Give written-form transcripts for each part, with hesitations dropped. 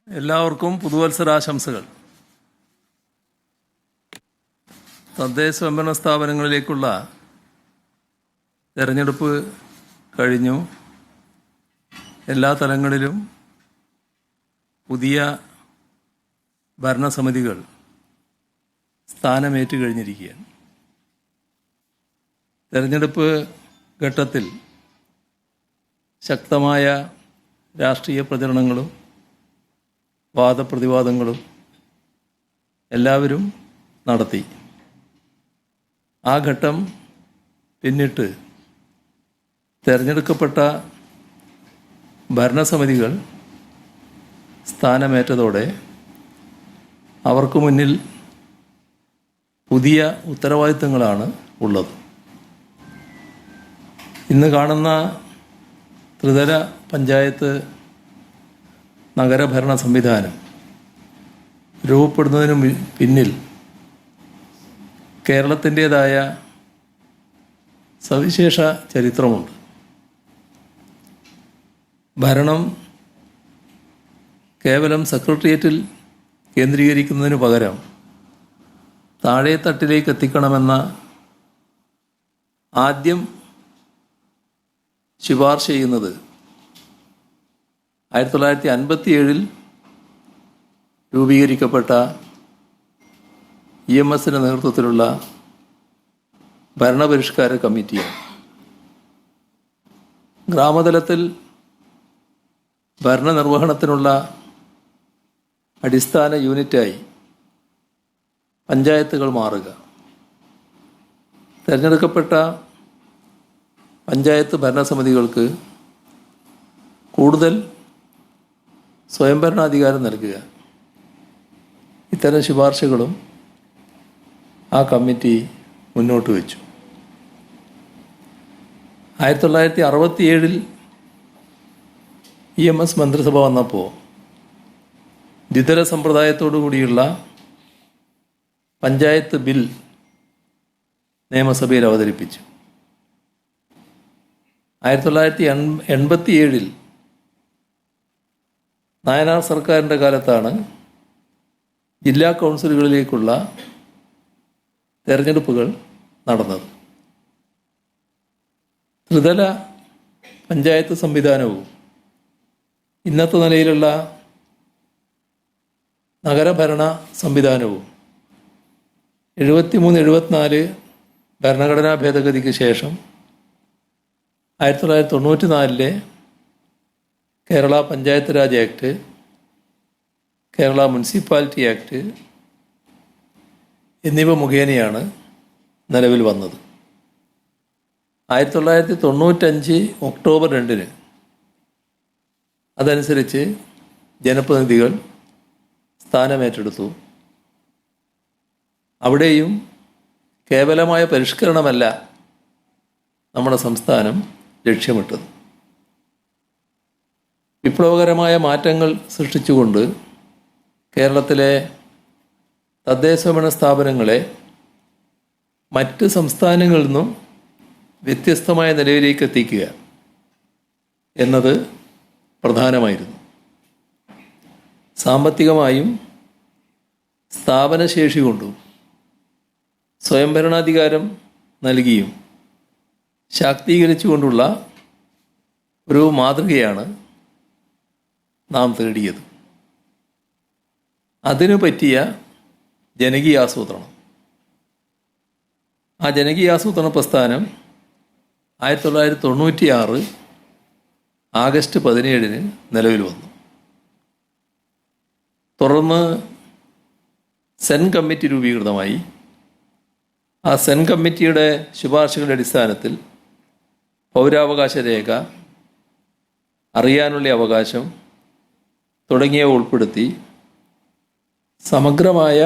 എല്ലാവർക്കും പുതുവത്സരാശംസകൾ. തദ്ദേശ സ്വയംഭരണ സ്ഥാപനങ്ങളിലേക്കുള്ള തെരഞ്ഞെടുപ്പ് കഴിഞ്ഞു. എല്ലാ തലങ്ങളിലും പുതിയ ഭരണസമിതികൾ സ്ഥാനമേറ്റ് കഴിഞ്ഞിരിക്കുകയാണ്. തെരഞ്ഞെടുപ്പ് ഘട്ടത്തിൽ ശക്തമായ രാഷ്ട്രീയ പ്രചരണങ്ങളും വാദപ്രതിവാദങ്ങളും എല്ലാവരും നടത്തി. ആ ഘട്ടം പിന്നിട്ട് തിരഞ്ഞെടുക്കപ്പെട്ട ഭരണസമിതികൾ സ്ഥാനമേറ്റതോടെ അവർക്ക് മുന്നിൽ പുതിയ ഉത്തരവാദിത്തങ്ങളാണ് ഉള്ളത്. ഇന്ന് കാണുന്ന ത്രിതല പഞ്ചായത്ത് നഗരഭരണ സംവിധാനം രൂപപ്പെടുന്നതിന് പിന്നിൽ കേരളത്തിൻ്റേതായ സവിശേഷ ചരിത്രമുണ്ട്. ഭരണം കേവലം സെക്രട്ടേറിയറ്റിൽ കേന്ദ്രീകരിക്കുന്നതിന് പകരം താഴെത്തട്ടിലേക്ക് എത്തിക്കണമെന്ന ആദ്യം ശുപാർശ ചെയ്യുന്നത് 1957 രൂപീകരിക്കപ്പെട്ട EMSന്റെ നേതൃത്വത്തിലുള്ള ഭരണപരിഷ്കാര കമ്മിറ്റിയാണ്. ഗ്രാമതലത്തിൽ ഭരണനിർവഹണത്തിനുള്ള അടിസ്ഥാന യൂണിറ്റായി പഞ്ചായത്തുകൾ മാറുക, തിരഞ്ഞെടുക്കപ്പെട്ട പഞ്ചായത്ത് ഭരണസമിതികൾക്ക് കൂടുതൽ സ്വയംഭരണാധികാരം നൽകുക, ഇത്തരം ശുപാർശകളും ആ കമ്മിറ്റി മുന്നോട്ട് വെച്ചു. 1967 EMS മന്ത്രിസഭ വന്നപ്പോൾ ദ്വിതല സമ്പ്രദായത്തോടു കൂടിയുള്ള പഞ്ചായത്ത് ബിൽ നിയമസഭയിൽ അവതരിപ്പിച്ചു. 1987 നായനാർ സർക്കാരിൻ്റെ കാലത്താണ് ജില്ലാ കൗൺസിലുകളിലേക്കുള്ള തെരഞ്ഞെടുപ്പുകൾ നടന്നത്. ത്രിതല പഞ്ചായത്ത് സംവിധാനവും ഇന്നത്തെ നിലയിലുള്ള നഗരഭരണ സംവിധാനവും 73-74 ഭരണഘടനാ ഭേദഗതിക്ക് ശേഷം 1994 Kerala panchayat Raj act, Kerala municipality act എന്നിവ മുഖേനയാണ് നിലവിൽ വന്നത്. 1995 ഒക്ടോബർ 2 അതനുസരിച്ച് ജനപ്രതിനിധികൾ സ്ഥാനമേറ്റെടുത്തു. അവിടെയും കേവലമായ പരിഷ്കരണമല്ല നമ്മുടെ സംസ്ഥാനം ലക്ഷ്യമിട്ടത്. വിപ്ലവകരമായ മാറ്റങ്ങൾ സൃഷ്ടിച്ചുകൊണ്ട് കേരളത്തിലെ തദ്ദേശഭരണ സ്ഥാപനങ്ങളെ മറ്റ് സംസ്ഥാനങ്ങളിൽ നിന്നും വ്യത്യസ്തമായ നിലയിലേക്ക് എത്തിക്കുക എന്നത് പ്രധാനമായിരുന്നു. സാമ്പത്തികമായും സ്ഥാപനശേഷി കൊണ്ടും സ്വയംഭരണാധികാരം നൽകിയും ശാക്തീകരിച്ചുകൊണ്ടുള്ള ഒരു മാതൃകയാണ് നാം തേടിയത്. അതിനു പറ്റിയ ജനകീയാസൂത്രണം, ആ ജനകീയാസൂത്രണ പ്രസ്ഥാനം 1996 ആഗസ്റ്റ് 17 നിലവിൽ വന്നു. തുടർന്ന് സെൻ കമ്മിറ്റി രൂപീകൃതമായി. ആ സെൻ കമ്മിറ്റിയുടെ ശുപാർശകളുടെ അടിസ്ഥാനത്തിൽ പൗരാവകാശ രേഖ, അറിയാനുള്ള അവകാശം തുടങ്ങിയവ ഉൾപ്പെടുത്തി സമഗ്രമായ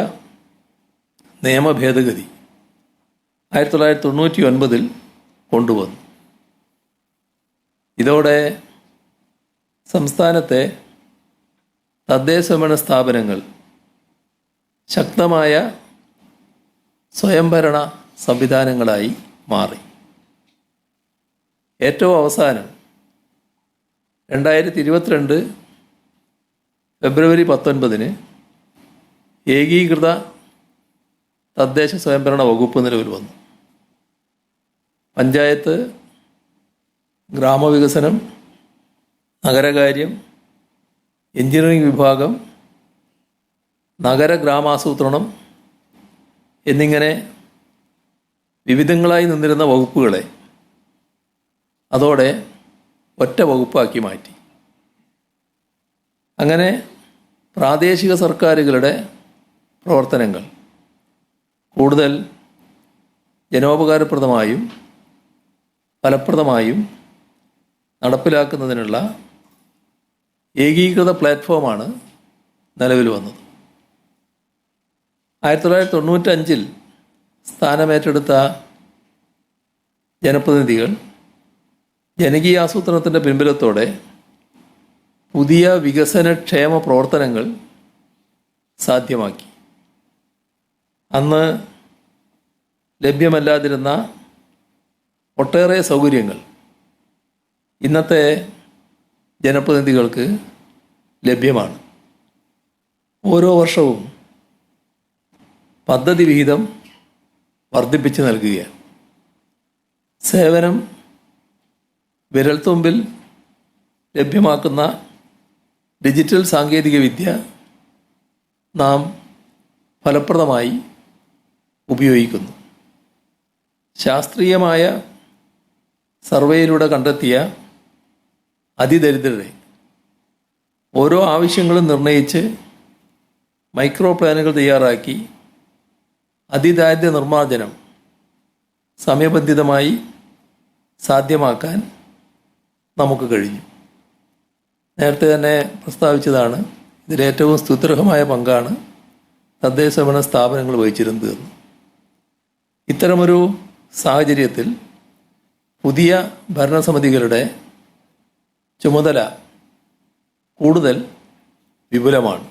നിയമഭേദഗതി 1999 കൊണ്ടുവന്നു. ഇതോടെ സംസ്ഥാനത്തെ തദ്ദേശഭരണ സ്ഥാപനങ്ങൾ ശക്തമായ സ്വയംഭരണ സംവിധാനങ്ങളായി മാറി. ഏറ്റവും അവസാനം 2022 ഫെബ്രുവരി 19 ഏകീകൃത തദ്ദേശ സ്വയംഭരണ വകുപ്പ് നിലവിൽ വന്നു. പഞ്ചായത്ത്, ഗ്രാമവികസനം, നഗരകാര്യം, എഞ്ചിനീയറിംഗ് വിഭാഗം, നഗര ഗ്രാമാസൂത്രണം എന്നിങ്ങനെ വിവിധങ്ങളായി നിന്നിരുന്ന വകുപ്പുകളെ അതോടെ ഒറ്റ വകുപ്പാക്കി മാറ്റി. അങ്ങനെ പ്രാദേശിക സർക്കാരുകളുടെ പ്രവർത്തനങ്ങൾ കൂടുതൽ ജനോപകാരപ്രദമായും ഫലപ്രദമായും നടപ്പിലാക്കുന്നതിനുള്ള ഏകീകൃത പ്ലാറ്റ്ഫോമാണ് നിലവിൽ വന്നത്. 1995 സ്ഥാനമേറ്റെടുത്ത ജനപ്രതിനിധികൾ ജനകീയാസൂത്രണത്തിൻ്റെ പിൻബലത്തോടെ പുതിയ വികസനക്ഷേമ പ്രവർത്തനങ്ങൾ സാധ്യമാക്കി. അന്ന് ലഭ്യമല്ലാതിരുന്ന ഒട്ടേറെ സൗകര്യങ്ങൾ ഇന്നത്തെ ജനപ്രതിനിധികൾക്ക് ലഭ്യമാണ്. ഓരോ വർഷവും പദ്ധതി വിഹിതം വർദ്ധിപ്പിച്ച് നൽകുകയാണ്. സേവനം വിരൽത്തുമ്പിൽ ലഭ്യമാക്കുന്ന ഡിജിറ്റൽ സാങ്കേതികവിദ്യ നാം ഫലപ്രദമായി ഉപയോഗിക്കുന്നു. ശാസ്ത്രീയമായ സർവേയിലൂടെ കണ്ടെത്തിയ അതിദരിദ്രരെ ഓരോ ആവശ്യങ്ങളും നിർണയിച്ച് മൈക്രോ പ്ലാനുകൾ തയ്യാറാക്കി അതിദാരിദ്ര്യ നിർമ്മാർജ്ജനം സമയബന്ധിതമായി സാധ്യമാക്കാൻ നമുക്ക് കഴിഞ്ഞു. നേരത്തെ തന്നെ പ്രസ്താവിച്ചതാണ്, ഇതിലേറ്റവും സ്തുത്യർഹമായ പങ്കാണ് തദ്ദേശ ഭരണ സ്ഥാപനങ്ങൾ വഹിച്ചിരുന്നത്. ഇത്തരമൊരു സാഹചര്യത്തിൽ പുതിയ ഭരണസമിതികളുടെ ചുമതല കൂടുതൽ വിപുലമാണ്.